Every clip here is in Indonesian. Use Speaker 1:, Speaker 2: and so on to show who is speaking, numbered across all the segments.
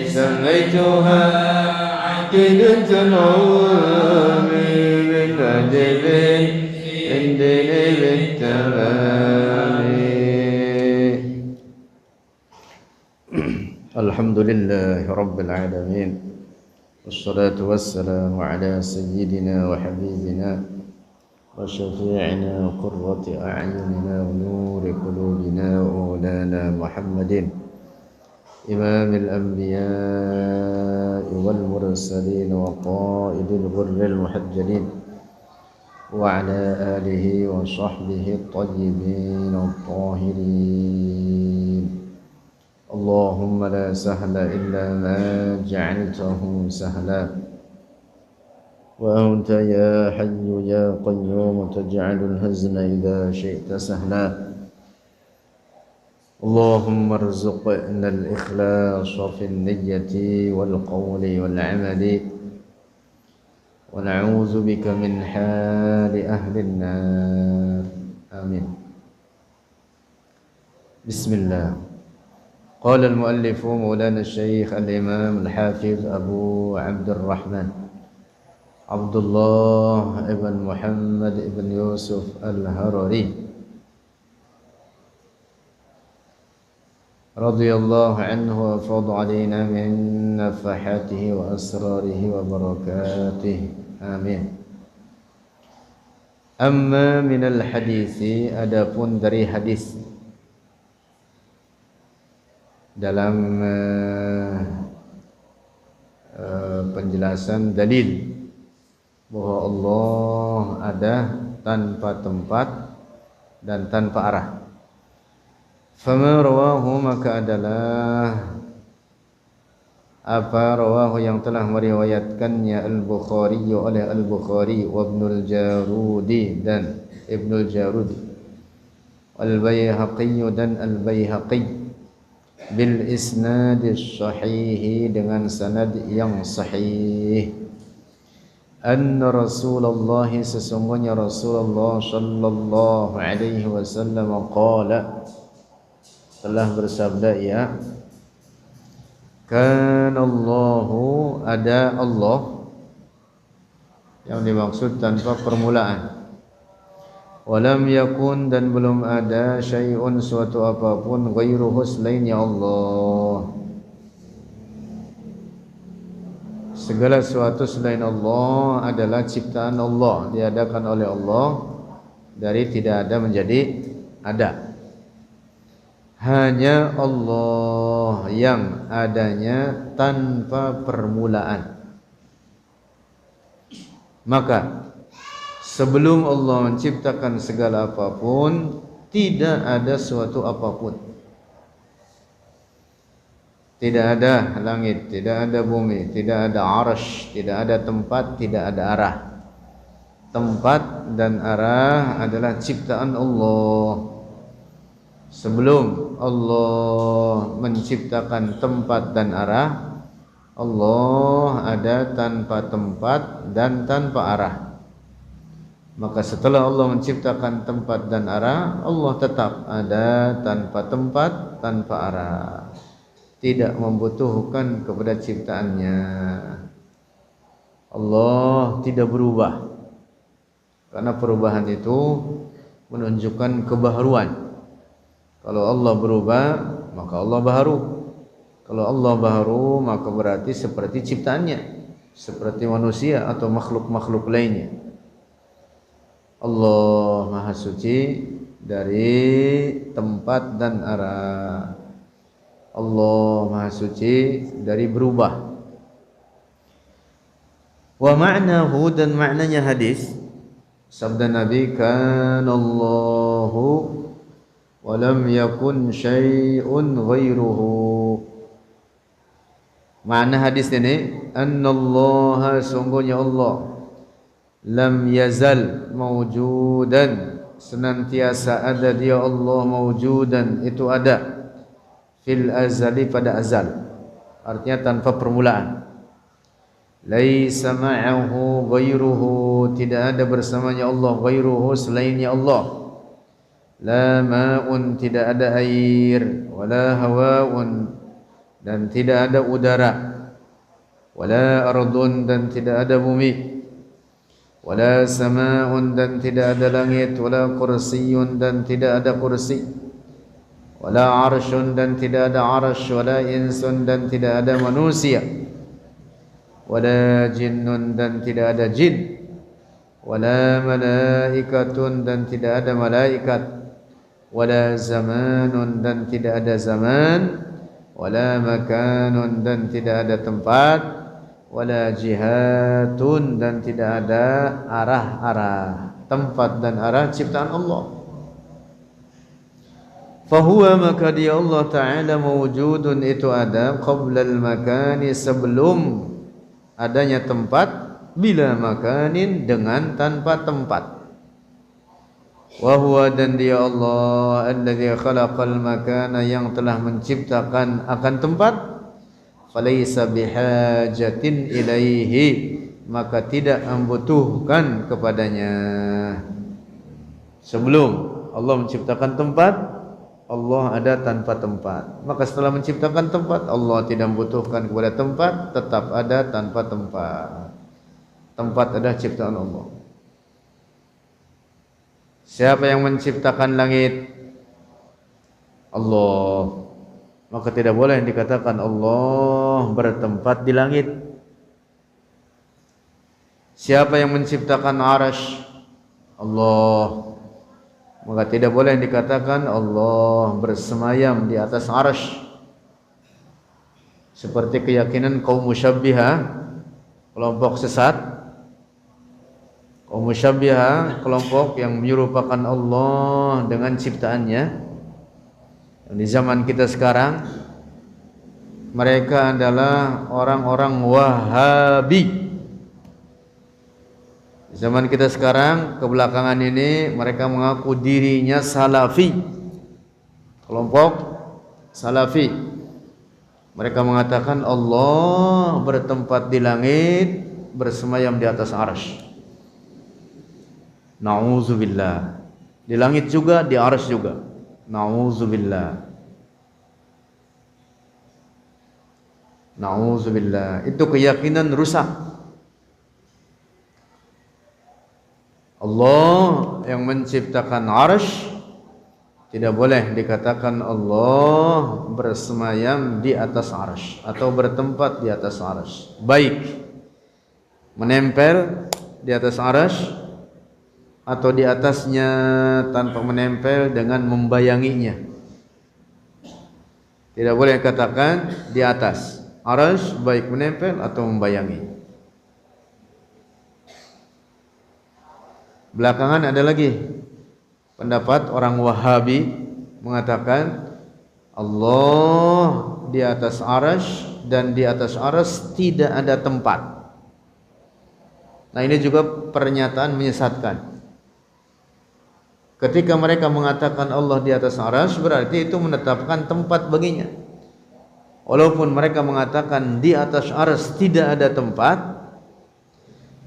Speaker 1: سميتها عقيدة العلوم من أجل عندنا بالتمام. الحمد لله رب العالمين، والصلاة والسلام على سيدنا وحبيبنا وشفيعنا وقرة أعيننا ونور قلوبنا ومولانا محمد إمام الأنبياء والمرسلين وقائد الغر المحجلين، وعلى آله وصحبه الطيبين الطاهرين. اللهم لا سهل إلا ما جعلته سهلا، وأنت يا حي يا قيوم تجعل الحزن إذا شئت سهلا. اللهم ارزقنا الإخلاص في النية والقول والعمل، ونعوذ بك من حال أهل النار. آمين. بسم الله. قال المؤلف مولانا الشيخ الإمام الحافظ أبو عبد الرحمن عبد الله ابن محمد ابن يوسف الهرري رضي الله عنه وفض علينا من نفحاته وأسراره وبركاته. آمين. Amma minal hadisi, adapun dari hadis, dalam penjelasan dalil bahwa Allah ada tanpa tempat dan tanpa arah. Fama rawahu, maka adalah apa rawahu yang telah meriwayatkannya Al-Bukhari oleh Al-Bukhari wa Ibnul Jarudi dan Ibnul Jarudi, Al-Baihaqi dan Al-Baihaqi bil isnad sahih, dengan sanad yang sahih. Anna Rasulullah, sesungguhnya Rasulullah sallallahu alaihi wasallam qala, telah bersabda, ya, kana Allahu, ada Allah, yang dimaksud tanpa permulaan, walam yakun, dan belum ada, syai'un, suatu apapun, ghairuhu, selainnya Allah. Segala sesuatu selain Allah adalah ciptaan Allah, diadakan oleh Allah, dari tidak ada menjadi ada. Hanya Allah yang adanya tanpa permulaan. Maka sebelum Allah menciptakan segala apapun, tidak ada suatu apapun. Tidak ada langit, tidak ada bumi, tidak ada arsy, tidak ada tempat, tidak ada arah. Tempat dan arah adalah ciptaan Allah. Sebelum Allah menciptakan tempat dan arah, Allah ada tanpa tempat dan tanpa arah. Maka setelah Allah menciptakan tempat dan arah, Allah tetap ada tanpa tempat, tanpa arah, tidak membutuhkan kepada ciptaannya. Allah tidak berubah, karena perubahan itu menunjukkan kebaharuan. Kalau Allah berubah, maka Allah baharu. Kalau Allah baharu, maka berarti seperti ciptaannya, seperti manusia atau makhluk-makhluk lainnya. Allah Maha Suci dari tempat dan arah. Allah Maha Suci dari berubah. Wa ma'nahu, dan maknanya hadis, sabda Nabi, kana Allahu walam yakun syai'un ghairuhu. Makna hadis ini, annallaha, sungguhnya Allah, lam yazal mawjudan, senantiasa ada dia Allah, mawjudan, itu ada, fil azali, pada azal, artinya tanpa permulaan. Laisa ma'ahu ghairuhu, tidak ada bersamanya Allah, ghairuhu, selainnya Allah. La ma'un, tidak ada air, wala hawa'un, dan tidak ada udara, wala ardun dan tidak ada bumi, wala sama'un dan tidak ada langit, wala kursiyyun dan tidak ada kursi, wala arsyun dan tidak ada arsy, wala insun dan tidak ada manusia, wala jinnun dan tidak ada jin, wala malaikatun dan tidak ada malaikat, wala zamanun dan tidak ada zaman, wala makanun dan tidak ada tempat, wala jihatun dan tidak ada arah-arah. Tempat dan arah ciptaan Allah. Fahuwa, maka dia Allah Ta'ala mawjudun, itu ada qabla al-makani, sebelum adanya tempat, bila makanin dengan tanpa tempat. Wa huwa, dan dia Allah alladzi khalaqal makana, yang telah menciptakan akan tempat, falaysa bihajatin ilaihi, maka tidak membutuhkan kepadanya. Sebelum Allah menciptakan tempat, Allah ada tanpa tempat. Maka setelah menciptakan tempat, Allah tidak membutuhkan kepada tempat, tetap ada tanpa tempat. Tempat adalah ciptaan Allah. Siapa yang menciptakan langit? Allah. Maka tidak boleh dikatakan Allah bertempat di langit. Siapa yang menciptakan arasy? Allah. Maka tidak boleh dikatakan Allah bersemayam di atas arasy. Seperti keyakinan kaum musyabbihah, kelompok sesat. Kaum musyabbihah, kelompok yang menyerupakan Allah dengan ciptaannya. Di zaman kita sekarang, mereka adalah orang-orang Wahabi. Di zaman kita sekarang, kebelakangan ini, mereka mengaku dirinya Salafi. Kelompok Salafi. Mereka mengatakan Allah bertempat di langit, bersemayam di atas arsy. Na'udzubillah. Di langit juga, di arsy juga. Na'udzubillah. Na'udzubillah. Itu keyakinan rusak. Allah yang menciptakan arsy, tidak boleh dikatakan Allah bersemayam di atas arsy atau bertempat di atas arsy. Baik menempel di atas arsy atau di atasnya tanpa menempel dengan membayanginya. Tidak boleh katakan di atas arsy baik menempel atau membayangi. Belakangan ada lagi pendapat orang Wahabi mengatakan Allah di atas arsy, dan di atas arsy tidak ada tempat. Nah, ini juga pernyataan menyesatkan. Ketika mereka mengatakan Allah di atas arsy, berarti itu menetapkan tempat baginya. Walaupun mereka mengatakan di atas arsy tidak ada tempat,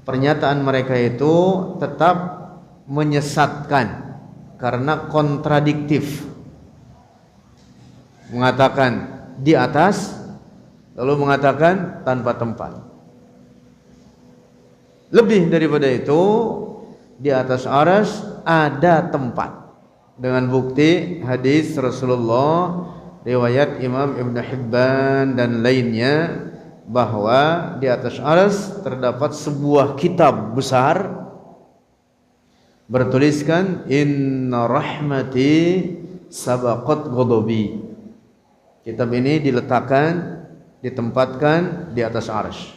Speaker 1: pernyataan mereka itu tetap menyesatkan karena kontradiktif. Mengatakan di atas, lalu mengatakan tanpa tempat. Lebih daripada itu, di atas arsy ada tempat, dengan bukti hadis Rasulullah riwayat Imam Ibn Hibban dan lainnya, bahwa di atas arsy terdapat sebuah kitab besar bertuliskan inna rahmati sabaqat ghadabi. Kitab ini diletakkan, ditempatkan di atas arsy.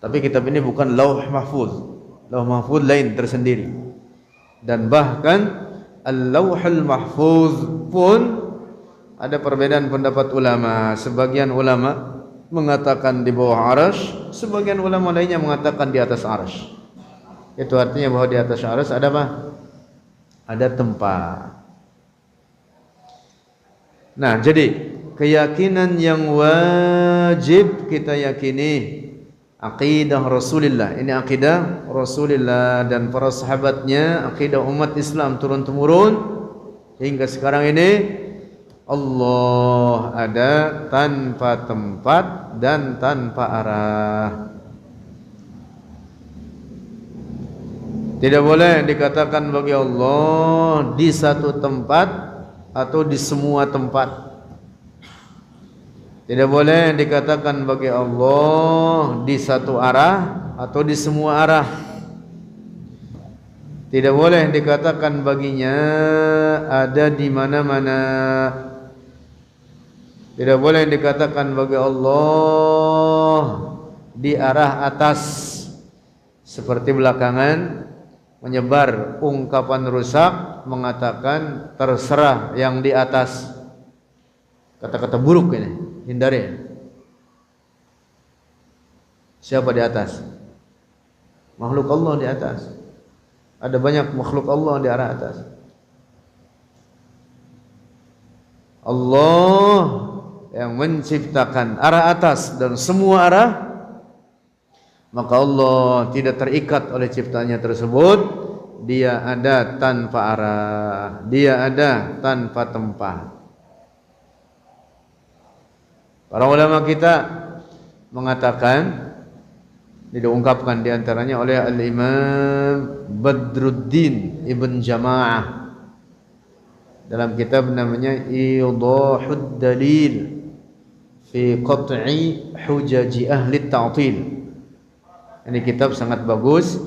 Speaker 1: Tapi kitab ini bukan lauh mahfuz. Lauh mahfuz lain tersendiri. Dan bahkan al-lauhul mahfuz pun ada perbedaan pendapat ulama. Sebagian ulama mengatakan di bawah arsy, sebagian ulama lainnya mengatakan di atas arsy. Itu artinya bahwa di atas arsy ada apa? Ada tempat. Nah, jadi keyakinan yang wajib kita yakini akidah Rasulullah. Ini akidah Rasulullah dan para sahabatnya, akidah umat Islam turun-temurun hingga sekarang ini, Allah ada tanpa tempat dan tanpa arah. Tidak boleh dikatakan bagi Allah di satu tempat atau di semua tempat. Tidak boleh dikatakan bagi Allah di satu arah atau di semua arah. Tidak boleh dikatakan baginya ada di mana-mana. Tidak boleh dikatakan bagi Allah di arah atas, seperti belakangan menyebar ungkapan rusak mengatakan terserah yang di atas. Kata-kata buruk ini, hindari. Siapa di atas? Makhluk Allah di atas. Ada banyak makhluk Allah di arah atas. Allah yang menciptakan arah atas dan semua arah, maka Allah tidak terikat oleh ciptaannya tersebut. Dia ada tanpa arah, dia ada tanpa tempat. Para ulama kita mengatakan, diungkapkan diantaranya oleh Al-Imam Badruddin Ibn Jama'ah dalam kitab namanya Idahud Dalil fi Qat'i Hujaji Ahli Ta'til. Ini kitab sangat bagus,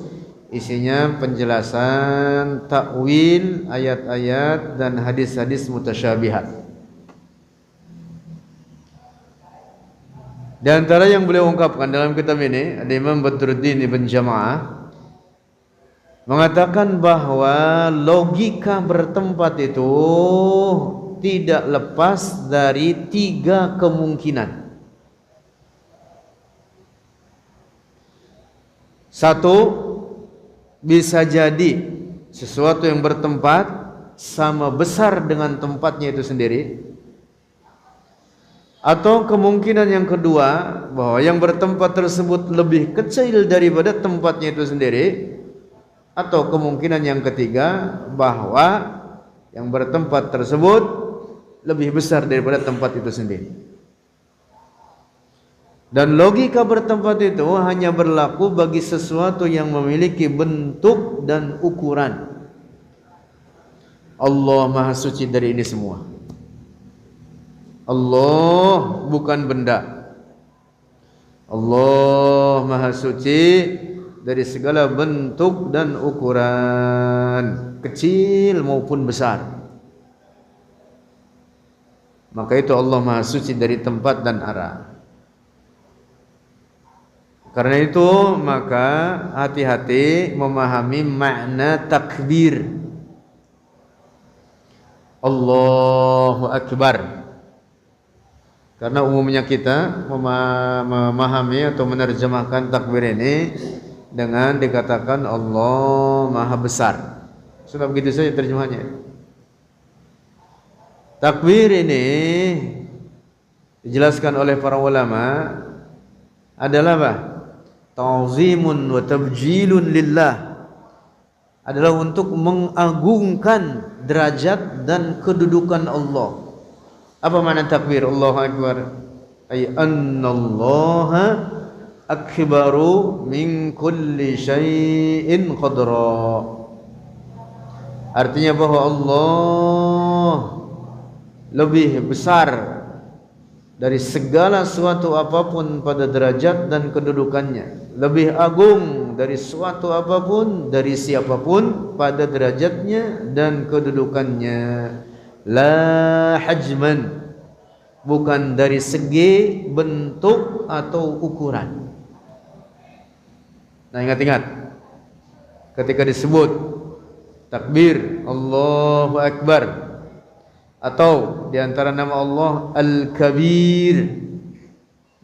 Speaker 1: isinya penjelasan takwil ayat-ayat dan hadis-hadis mutasyabihat. Di antara yang beliau ungkapkan dalam kitab ini, Imam Badruddin Ibn Jama'ah mengatakan bahwa logika bertempat itu tidak lepas dari 3 kemungkinan. 1, bisa jadi sesuatu yang bertempat sama besar dengan tempatnya itu sendiri. Atau kemungkinan yang kedua, bahwa yang bertempat tersebut lebih kecil daripada tempatnya itu sendiri. Atau kemungkinan yang ketiga, bahwa yang bertempat tersebut lebih besar daripada tempat itu sendiri. Dan logika bertempat itu hanya berlaku bagi sesuatu yang memiliki bentuk dan ukuran. Allah Maha Suci dari ini semua. Allah bukan benda. Allah Maha Suci dari segala bentuk dan ukuran, kecil maupun besar. Maka itu Allah Maha Suci dari tempat dan arah. Karena itu maka hati-hati memahami makna takbir. Allahu Akbar. Karena umumnya kita memahami atau menerjemahkan takbir ini dengan dikatakan Allah Maha Besar. Sudah begitu saja terjemahannya. Takbir ini dijelaskan oleh para ulama adalah apa? Ta'zimun wa tabjilun lillah. Adalah untuk mengagungkan derajat dan kedudukan Allah. Apa makna takbir? Allahu Akbar. Ay annallaha akbaru min kulli syai'in qadra. Artinya bahwa Allah lebih besar dari segala suatu apapun pada derajat dan kedudukannya, lebih agung dari suatu apapun, dari siapapun pada derajatnya dan kedudukannya. La hajman, bukan dari segi bentuk atau ukuran. Nah, ingat-ingat ketika disebut takbir Allahu Akbar, atau di antara nama Allah Al-Kabir,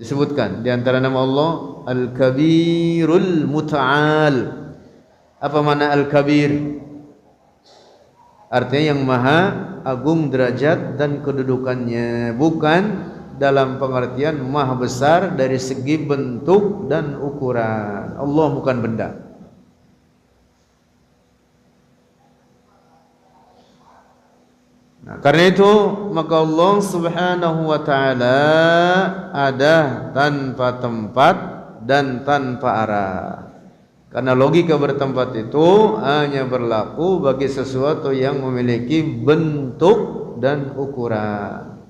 Speaker 1: disebutkan di antara nama Allah Al-Kabirul Muta'al. Apa makna Al-Kabir? Artinya yang maha agung derajat dan kedudukannya, bukan dalam pengertian maha besar dari segi bentuk dan ukuran. Allah bukan benda. Nah, karena itu maka Allah Subhanahu wa taala ada tanpa tempat dan tanpa arah. Karena logika bertempat itu hanya berlaku bagi sesuatu yang memiliki bentuk dan ukuran.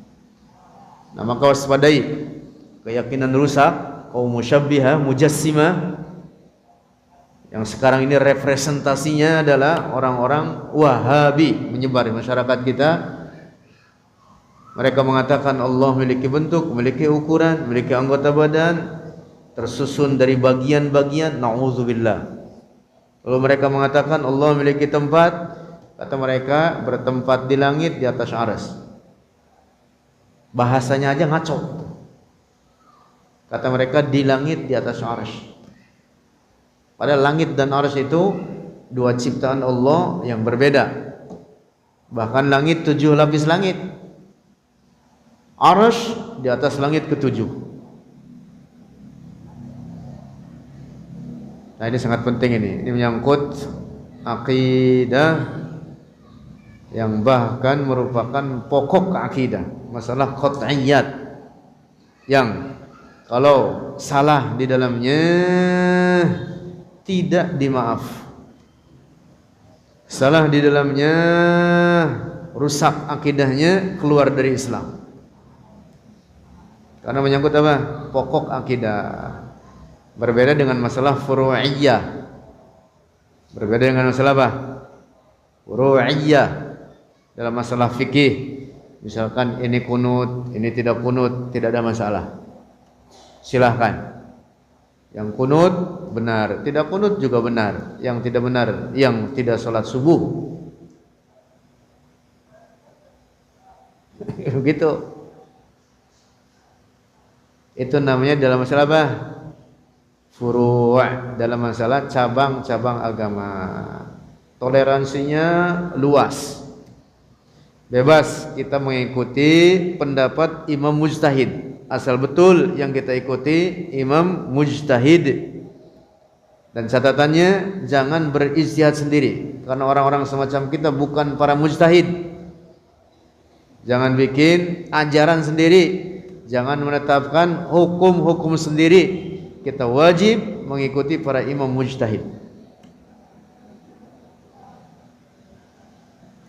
Speaker 1: Nah, maka waspadai keyakinan rusak kaum musyabbihah, mujassimah yang sekarang ini representasinya adalah orang-orang Wahabi menyebar di masyarakat kita. Mereka mengatakan Allah memiliki bentuk, memiliki ukuran, memiliki anggota badan, tersusun dari bagian-bagian. Na'udzubillah. Lalu mereka mengatakan Allah memiliki tempat. Kata mereka bertempat di langit di atas arsy. Bahasanya aja ngaco. Kata mereka di langit di atas arsy. Padahal langit dan arsy itu dua ciptaan Allah yang berbeda. Bahkan langit 7 lapis langit. Arsy di atas langit ke-7. Nah, ini sangat penting ini. Ini menyangkut akidah yang bahkan merupakan pokok akidah, masalah qat'iyat yang kalau salah di dalamnya tidak dimaaf, salah di dalamnya rusak akidahnya, keluar dari Islam. Karena menyangkut apa? Pokok akidah. Berbeda dengan masalah furu'iyah. Berbeda dengan masalah apa? Furu'iyah. Dalam masalah fikih, misalkan ini kunut, ini tidak kunut, tidak ada masalah. Silahkan. Yang kunut benar, tidak kunut juga benar. Yang tidak benar, yang tidak sholat subuh. Begitu. Itu namanya dalam masalah apa? Furu', dalam masalah cabang-cabang agama. Toleransinya luas. Bebas kita mengikuti pendapat imam mujtahid. Asal betul yang kita ikuti imam mujtahid. Dan catatannya jangan berijtihad sendiri, karena orang-orang semacam kita bukan para mujtahid. Jangan bikin ajaran sendiri, jangan menetapkan hukum-hukum sendiri. Kita wajib mengikuti para imam mujtahid.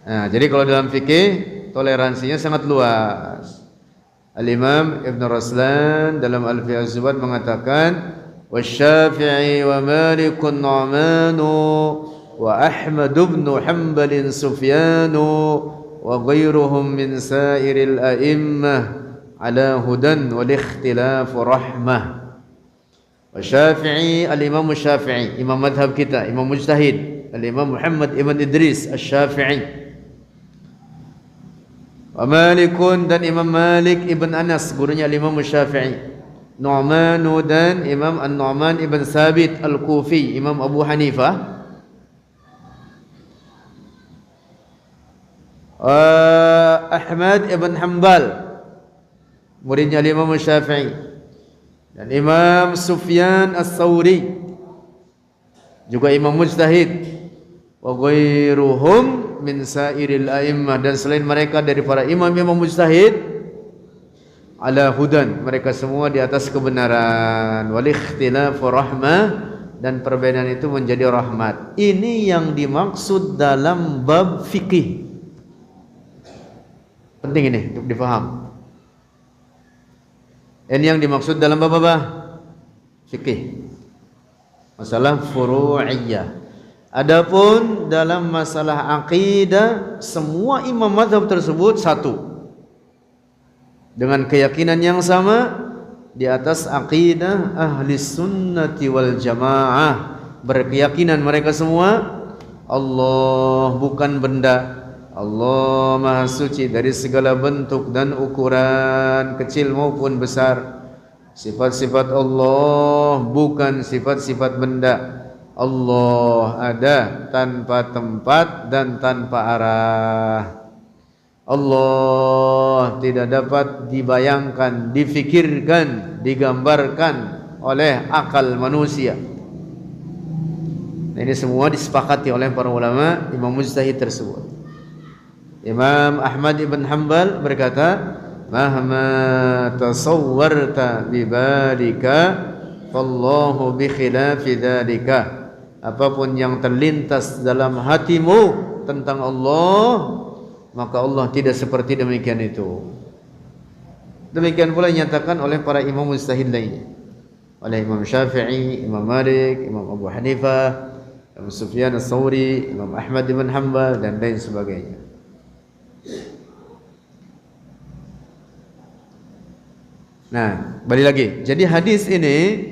Speaker 1: Nah, jadi kalau dalam fikih toleransinya sangat luas. Al-Imam Ibn Raslan dalam Alfiyah Az-Zubat mengatakan wasyafi'i wa malikun nu'manu wa Ahmad ibn Hanbal Sufyanu wa ghairuhum min sairil a'immah ala hudan wal ikhtilafu rahmah. Wasyafi'i, al-Imam Syafi'i, imam madhab kita, imam mujtahid, al-Imam Muhammad ibn Idris Asy-Syafi'i. Wa Malikun, dan Imam Malik ibn Anas, gurunya Imam Syafi'i. Nu'manu, dan Imam An-Nu'man ibn Thabit Al-Kufi, Imam Abu Hanifah. Ahmad ibn Hanbal, muridnya Imam Syafi'i. Dan Imam Sufyan As-Sawri, juga imam mujtahid. Wa ghairuhum min sairil a'immah, dan selain mereka dari para imam-imam mujtahid, ala hudan, mereka semua di atas kebenaran. Wal ikhtilafu rahmah, dan perbedaan itu menjadi rahmat. Ini yang dimaksud dalam bab fikih. Penting ini untuk difaham. Ini yang dimaksud dalam bab apa? Fikih. Masalah furu'iyah. Adapun dalam masalah akidah, semua imam mazhab tersebut satu, dengan keyakinan yang sama di atas akidah ahli sunnati wal jamaah. Berkeyakinan mereka semua Allah bukan benda, Allah maha suci dari segala bentuk dan ukuran, kecil maupun besar. Sifat-sifat Allah bukan sifat-sifat benda. Allah ada tanpa tempat dan tanpa arah. Allah tidak dapat dibayangkan, difikirkan, digambarkan oleh akal manusia. Nah, ini semua disepakati oleh para ulama imam mujtahid tersebut. Imam Ahmad ibn Hanbal berkata, mahma tasawwarta bibalika fallahu bi khilafi dzalika. Apapun yang terlintas dalam hatimu tentang Allah, maka Allah tidak seperti demikian itu. Demikian pula dinyatakan oleh para imam mujtahid lainnya, oleh Imam Syafi'i, Imam Malik, Imam Abu Hanifah, Imam Sufyan Ats-Tsauri, Imam Ahmad ibn Hanbal dan lain sebagainya. Nah, balik lagi. Jadi hadis ini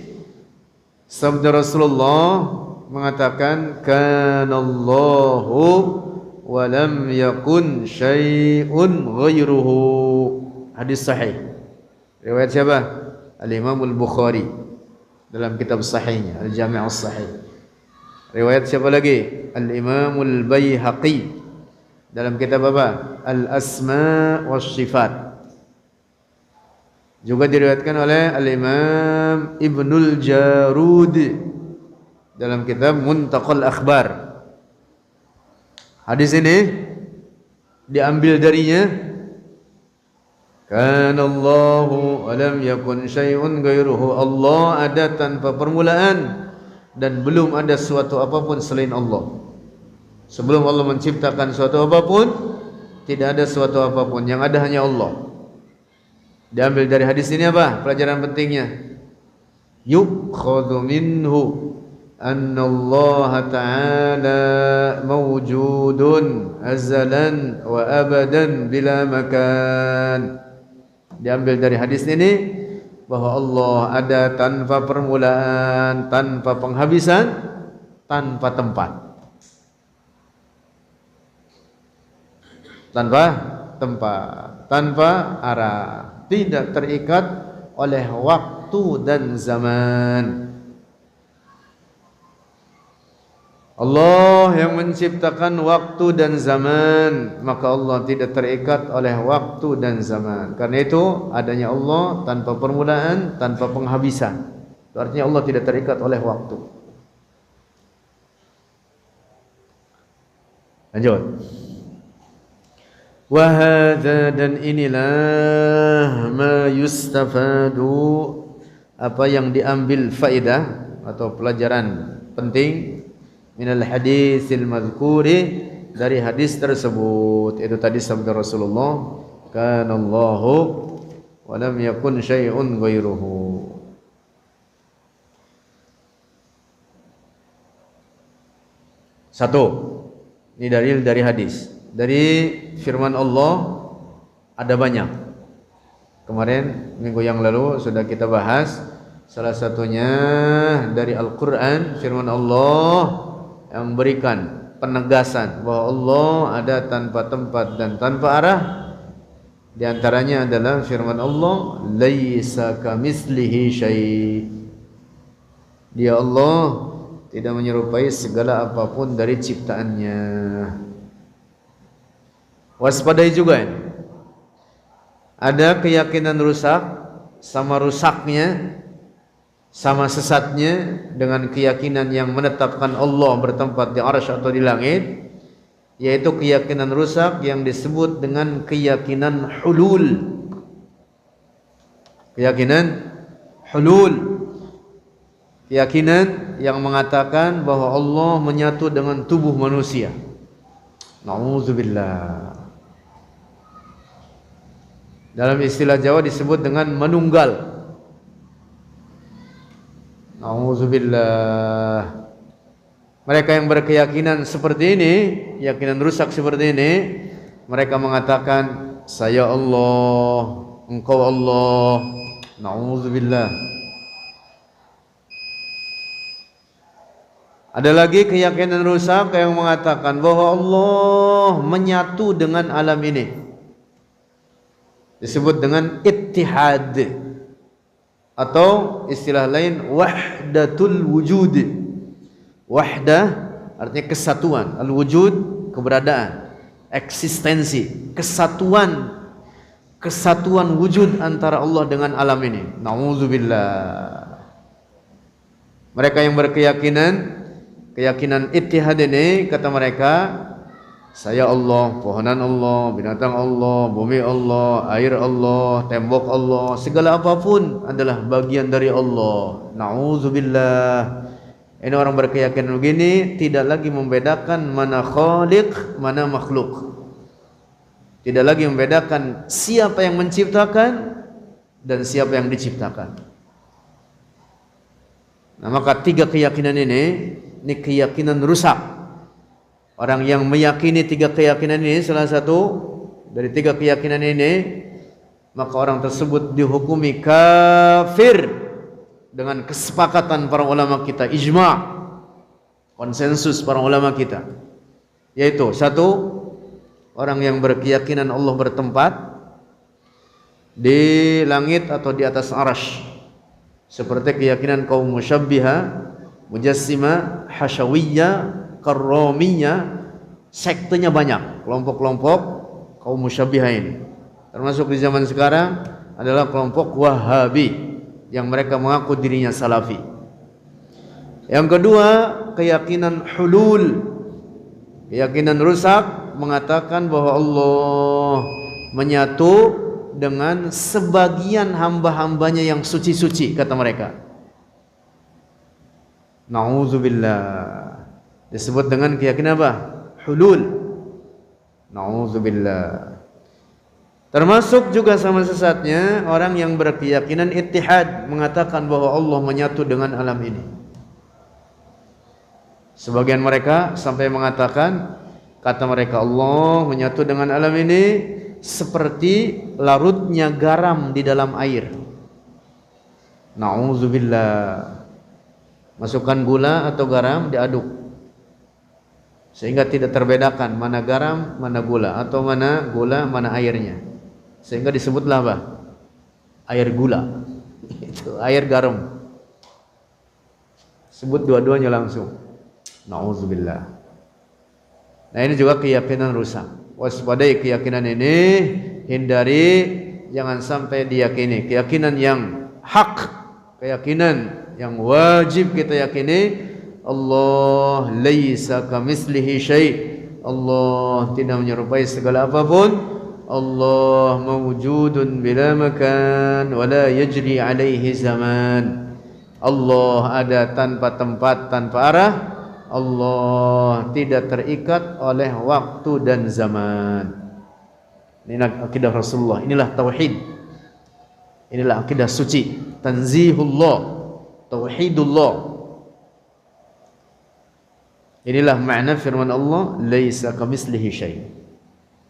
Speaker 1: sabda Rasulullah mengatakan kanallahu wa lam yakun syai'un ghairuhu. Hadis sahih. Riwayat siapa? Al-Imam Al-Bukhari dalam kitab sahihnya Al-Jami' As-Sahih. Riwayat siapa lagi? Al-Imam Al-Baihaqi dalam kitab apa? Al-Asma' Was-Sifat. Juga diriwayatkan oleh Al-Imam Ibnul Jarud dalam kitab Muntaqal Akhbar. Hadis ini diambil darinya kanallahu alam yakun syai'un ghairuhu. Allah ada tanpa permulaan dan belum ada suatu apapun selain Allah. Sebelum Allah menciptakan suatu apapun, tidak ada suatu apapun, yang ada hanya Allah. Diambil dari hadis ini apa pelajaran pentingnya? Yukhadhu minhu anna Allah Ta'ala mawjudun azalan wa abadan bila makan. Diambil dari hadis ini bahwa Allah ada tanpa permulaan, tanpa penghabisan, tanpa tempat. Tanpa tempat, tanpa arah, tidak terikat oleh waktu dan zaman. Allah yang menciptakan waktu dan zaman, maka Allah tidak terikat oleh waktu dan zaman. Karena itu adanya Allah tanpa permulaan, tanpa penghabisan. Itu artinya Allah tidak terikat oleh waktu. Lanjut. Wahada, dan inilah ma yustafadu, apa yang diambil faedah atau pelajaran penting minal hadisil mazkuri, dari hadis tersebut. Itu tadi sabda Rasulullah, kanallahu wa lam yakun syai'un ghairuhu. Satu, ini dalil dari hadis. Dari firman Allah ada banyak. Kemarin minggu yang lalu sudah kita bahas. Salah satunya dari Al-Quran, firman Allah yang memberikan penegasan bahwa Allah ada tanpa tempat dan tanpa arah. Di antaranya adalah firman Allah, laisa kamitslihi syai'. Dia Allah tidak menyerupai segala apapun dari ciptaannya. Waspadai juga ini. Ada keyakinan rusak sama rusaknya, sama sesatnya dengan keyakinan yang menetapkan Allah bertempat di arsy atau di langit, yaitu keyakinan rusak yang disebut dengan keyakinan hulul. Keyakinan hulul, keyakinan yang mengatakan bahwa Allah menyatu dengan tubuh manusia. Nauzubillah. Dalam istilah Jawa disebut dengan menunggal. Nauzubillah. Mereka yang berkeyakinan seperti ini, keyakinan rusak seperti ini, mereka mengatakan saya Allah, engkau Allah. Nauzubillah. Ada lagi keyakinan rusak yang mengatakan bahwa Allah menyatu dengan alam ini. Disebut dengan ittihad, atau istilah lain wahdatul wujud. Wahdah artinya kesatuan, al-wujud keberadaan, eksistensi, kesatuan, kesatuan wujud antara Allah dengan alam ini. Nauzubillah. Mereka yang berkeyakinan, keyakinan ittihad ini, kata mereka, Saya Allah, pohonan Allah, binatang Allah, bumi Allah, air Allah, tembok Allah, segala apapun adalah bagian dari Allah. Na'udzubillah. Ini orang berkeyakinan begini tidak lagi membedakan mana khaliq, mana makhluk. Tidak lagi membedakan siapa yang menciptakan dan siapa yang diciptakan. Nah, maka tiga keyakinan ini keyakinan rusak. Orang yang meyakini tiga keyakinan ini, salah satu dari tiga keyakinan ini, maka orang tersebut dihukumi kafir dengan kesepakatan para ulama kita, ijma', konsensus para ulama kita. Yaitu satu, orang yang berkeyakinan Allah bertempat di langit atau di atas arasy, seperti keyakinan kaum musyabbiha, mujassima, hasyawiyah, karramiyah. Sektenya banyak, kelompok-kelompok kaum musyabbiha ini. Termasuk di zaman sekarang adalah kelompok Wahabi yang mereka mengaku dirinya Salafi. Yang kedua, keyakinan hulul, keyakinan rusak, mengatakan bahwa Allah menyatu dengan sebagian hamba-hambanya yang suci-suci, kata mereka. Na'udzubillah. Disebut dengan keyakinan apa? Hulul. Na'udzubillah. Termasuk juga sama sesatnya orang yang berkeyakinan ittihad, mengatakan bahwa Allah menyatu dengan alam ini. Sebagian mereka sampai mengatakan, kata mereka, Allah menyatu dengan alam ini seperti larutnya garam di dalam air. Na'udzubillah. Masukkan gula atau garam, diaduk sehingga tidak terbedakan mana garam, mana gula, atau mana gula, mana airnya, sehingga disebutlah apa? Air gula. Itu air garam. Sebut dua-duanya langsung. Na'udzubillah. Nah, ini juga keyakinan rusak. Waspadai keyakinan ini, hindari, jangan sampai diyakini. Keyakinan yang hak, keyakinan yang wajib kita yakini, Allah laisa kamitslihi syai'. Allah tidak menyerupai segala apapun. Allah mawjudun bila makan wa la yajri alaihi zaman. Allah ada tanpa tempat, tanpa arah. Allah tidak terikat oleh waktu dan zaman. Inilah akidah Rasulullah. Inilah tauhid. Inilah akidah suci. Tanzihullah, tauhidullah. Inilah makna firman Allah, laisa kamitslihi syai'.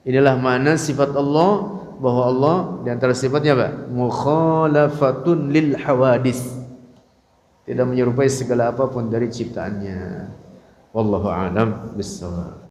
Speaker 1: Inilah makna sifat Allah, bahwa Allah di antara sifatnya apa? Mukhalafatun lil hawadis. Tidak menyerupai segala apapun dari ciptaannya. Wallahu a'lam bissawab.